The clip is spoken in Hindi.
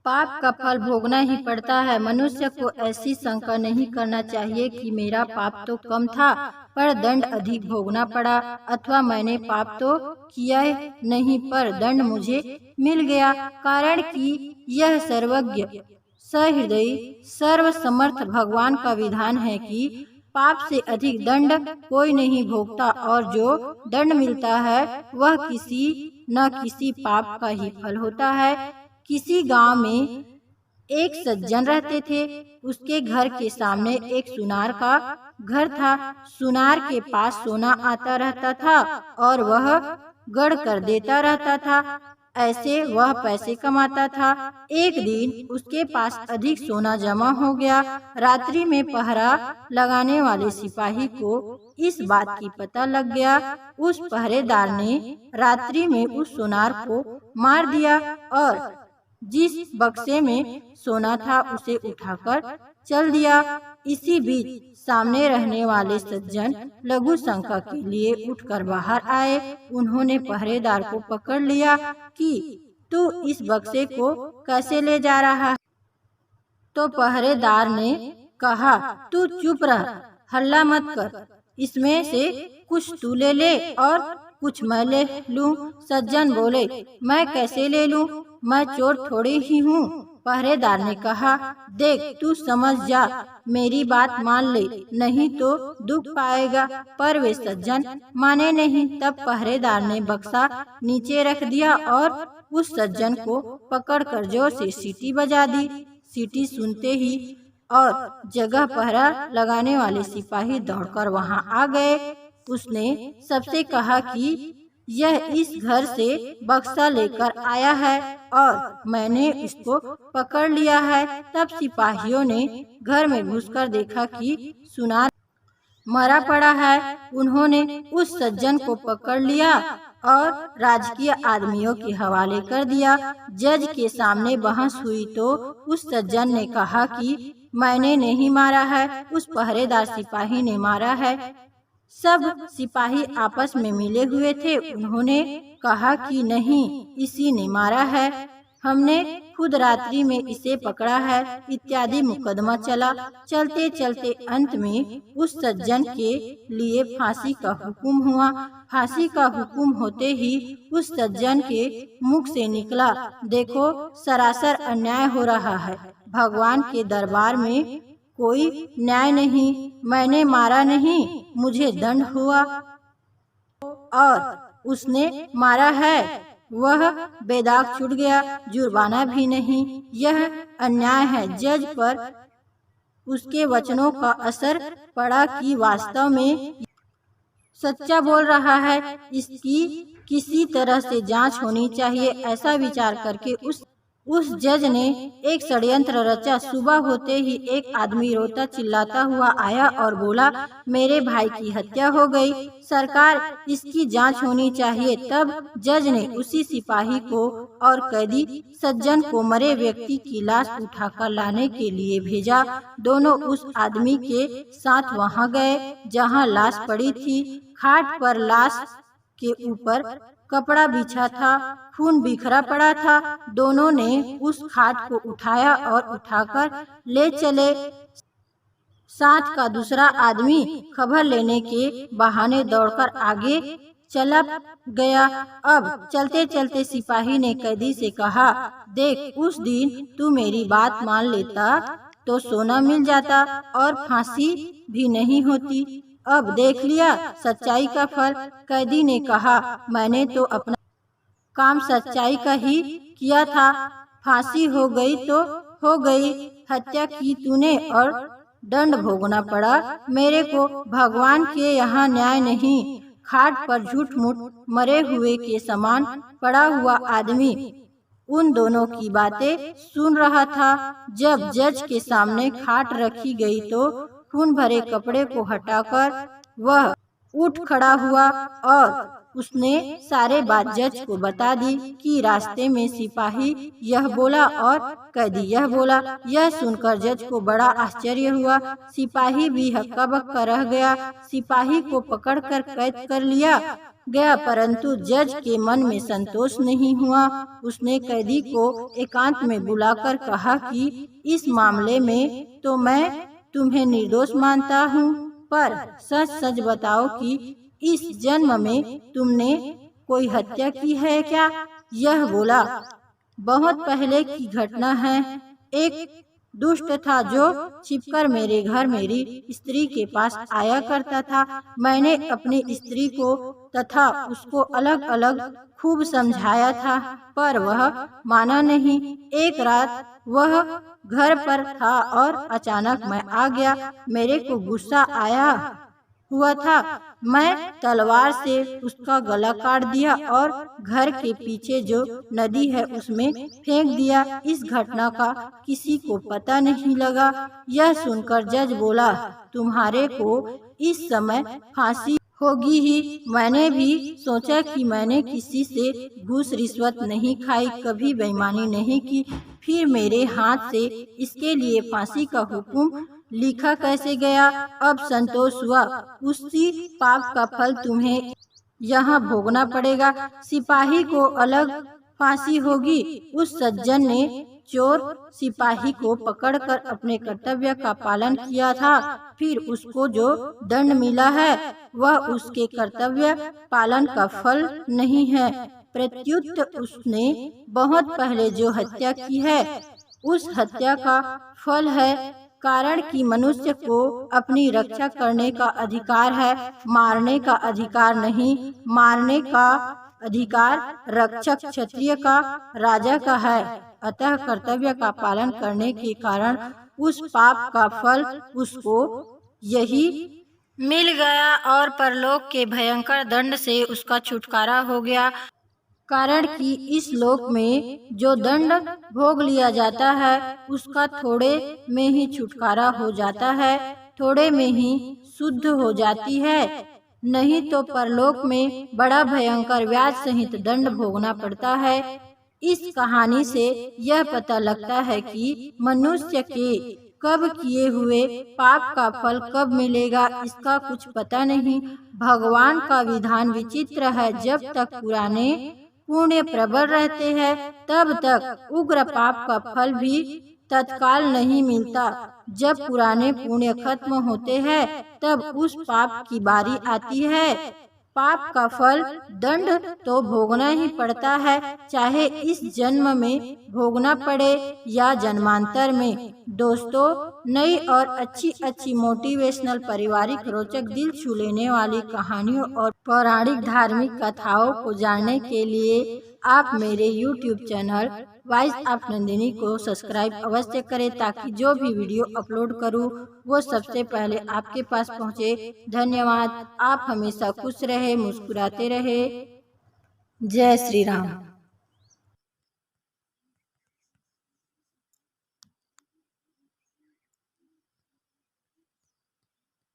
पाप का फल भोगना ही पड़ता है। मनुष्य को ऐसी शंका नहीं करना चाहिए कि मेरा पाप तो कम था पर दंड अधिक भोगना पड़ा, अथवा मैंने पाप तो किया नहीं पर दंड मुझे मिल गया। कारण कि यह सर्वज्ञ सहृदय सर्वसमर्थ भगवान का विधान है कि पाप से अधिक दंड कोई नहीं भोगता, और जो दंड मिलता है वह किसी न किसी पाप का ही फल होता है। किसी गांव में एक सज्जन रहते थे। उसके घर के सामने एक सुनार का घर था। सुनार के पास सोना आता रहता था और वह गढ़ कर देता रहता था। ऐसे वह पैसे कमाता था। एक दिन उसके पास अधिक सोना जमा हो गया। रात्रि में पहरा लगाने वाले सिपाही को इस बात की पता लग गया। उस पहरेदार ने रात्रि में उस सोनार को मार दिया और जिस बक्से में सोना था उसे उठाकर चल दिया। इसी बीच सामने रहने वाले सज्जन लघु शंका के लिए उठकर बाहर आए। उन्होंने पहरेदार को पकड़ लिया कि तू इस बक्से को कैसे ले जा रहा है? तो पहरेदार ने कहा, तू चुप रह, हल्ला मत कर, इसमें से कुछ तू ले ले और कुछ मैं ले लूं। सज्जन बोले, मैं कैसे ले लूं, मैं चोर थोड़ी ही हूँ। पहरेदार ने कहा, देख तू समझ जा, मेरी बात मान ले, नहीं तो दुख पाएगा। पर वे सज्जन माने नहीं। तब पहरेदार ने बक्सा नीचे रख दिया और उस सज्जन को पकड़कर जोर से सीटी बजा दी। सीटी सुनते ही और जगह पहरा लगाने वाले सिपाही दौड़कर वहां आ गए। उसने सबसे कहा कि यह इस घर से बक्सा लेकर आया है और मैंने इसको पकड़ लिया है। तब सिपाहियों ने घर में घुसकर देखा कि सुनार मरा पड़ा है। उन्होंने उस सज्जन को पकड़ लिया और राजकीय आदमियों के हवाले कर दिया। जज के सामने बहस हुई तो उस सज्जन ने कहा कि मैंने नहीं मारा है, उस पहरेदार सिपाही ने मारा है। सब सिपाही आपस में मिले हुए थे। उन्होंने कहा कि नहीं, इसी ने मारा है, हमने खुद रात्रि में इसे पकड़ा है, इत्यादि मुकदमा चला। चलते चलते अंत में उस सज्जन के लिए फांसी का हुक्म हुआ। फांसी का हुक्म होते ही उस सज्जन के मुख से निकला, देखो सरासर अन्याय हो रहा है, भगवान के दरबार में कोई न्याय नहीं, मैंने मारा नहीं, मुझे दंड हुआ और उसने मारा है, वह बेदाग छूट गया, जुर्माना भी नहीं, यह अन्याय है। जज पर उसके वचनों का असर पड़ा कि वास्तव में सच्चा बोल रहा है, इसकी किसी तरह से जांच होनी चाहिए। ऐसा विचार करके उस जज ने एक षड्यंत्र रचा। सुबह होते ही एक आदमी रोता चिल्लाता हुआ आया और बोला, मेरे भाई की हत्या हो गई, सरकार इसकी जांच होनी चाहिए। तब जज ने उसी सिपाही को और कैदी सज्जन को मरे व्यक्ति की लाश उठाकर लाने के लिए भेजा। दोनों उस आदमी के साथ वहां गए जहां लाश पड़ी थी। खाट पर लाश के ऊपर कपड़ा बिछा था, खून बिखरा पड़ा था। दोनों ने उस खाट को उठाया और उठाकर ले चले। साथ का दूसरा आदमी खबर लेने के बहाने दौड़कर आगे चला गया। अब चलते चलते सिपाही ने कैदी से कहा, देख उस दिन तू मेरी बात मान लेता तो सोना मिल जाता और फांसी भी नहीं होती। अब देख लिया सच्चाई का फल। कैदी ने कहा, मैंने तो अपना काम सच्चाई का ही किया था, फांसी हो गई तो हो गई, हत्या की तूने और दंड भोगना पड़ा मेरे को। भगवान के यहाँ न्याय नहीं। खाट पर झूठ मूठ मरे हुए के समान पड़ा हुआ आदमी उन दोनों की बातें सुन रहा था। जब जज के सामने खाट रखी गई तो खून भरे कपड़े को हटाकर वह उठ खड़ा हुआ और उसने सारे बात जज को बता दी कि रास्ते में सिपाही यह बोला और कैदी यह बोला। यह सुनकर जज को बड़ा आश्चर्य हुआ। सिपाही भी हक्का बक्का रह गया। सिपाही को पकड़कर कैद कर लिया गया, परंतु जज के मन में संतोष नहीं हुआ। उसने कैदी को एकांत में बुलाकर कहा कि इस मामले में तो मैं तुम्हें निर्दोष मानता हूँ, पर सच सच बताओ कि इस जन्म में तुमने कोई हत्या की है क्या? यह बोला, बहुत पहले की घटना है। एक दुष्ट था जो छिपकर मेरे घर मेरी स्त्री के पास आया करता था। मैंने अपनी स्त्री को तथा उसको अलग अलग खूब समझाया था, पर वह माना नहीं। एक रात वह घर पर था और अचानक मैं आ गया। मेरे को गुस्सा आया हुआ था। मैं तलवार से उसका गला काट दिया और घर के पीछे जो नदी है उसमें फेंक दिया। इस घटना का किसी को पता नहीं लगा। यह सुनकर जज बोला, तुम्हारे को इस समय फांसी होगी ही। मैंने भी सोचा कि मैंने किसी से घूस रिश्वत नहीं खाई, कभी बेईमानी नहीं की, फिर मेरे हाथ से इसके लिए फांसी का हुक्म लिखा कैसे गया? अब संतोष हुआ। उसी पाप का फल तुम्हें यहाँ भोगना पड़ेगा। सिपाही को अलग फांसी होगी। उस सज्जन ने चोर सिपाही को पकड़कर अपने कर्तव्य का पालन किया था, फिर उसको जो दंड मिला है वह उसके कर्तव्य पालन का फल नहीं है, प्रत्युत उसने बहुत पहले जो हत्या की है उस हत्या का फल है। कारण कि मनुष्य को अपनी रक्षा करने का अधिकार है, मारने का अधिकार नहीं। मारने का अधिकार रक्षक क्षत्रिय का, राजा का है। अतः कर्तव्य का पालन करने के कारण उस पाप का फल उसको यही मिल गया और परलोक के भयंकर दंड से उसका छुटकारा हो गया। कारण कि इस लोक में जो दंड भोग लिया जाता है उसका थोड़े में ही छुटकारा हो जाता है, थोड़े में ही शुद्ध हो जाती है, नहीं तो परलोक में बड़ा भयंकर व्याज सहित दंड भोगना पड़ता है। इस कहानी से यह पता लगता है कि मनुष्य के कब किए हुए पाप का फल कब मिलेगा इसका कुछ पता नहीं। भगवान का विधान विचित्र है। जब तक पुराने पुण्य प्रबल रहते हैं तब तक उग्र पाप का फल भी तत्काल नहीं मिलता। जब पुराने पुण्य खत्म होते हैं तब उस पाप की बारी आती है। पाप का फल दंड तो भोगना ही पड़ता है, चाहे इस जन्म में भोगना पड़े या जन्मांतर में। दोस्तों, नई और अच्छी मोटिवेशनल, पारिवारिक, रोचक, दिल छू लेने वाली कहानियों और पौराणिक धार्मिक कथाओं को जानने के लिए आप मेरे YouTube channel voice of Nandini को सब्सक्राइब अवश्य करें, ताकि जो भी वीडियो अपलोड करूं वो सबसे पहले आपके पास पहुंचे। धन्यवाद। आप हमेशा खुश रहे, मुस्कुराते रहे। जय श्री राम।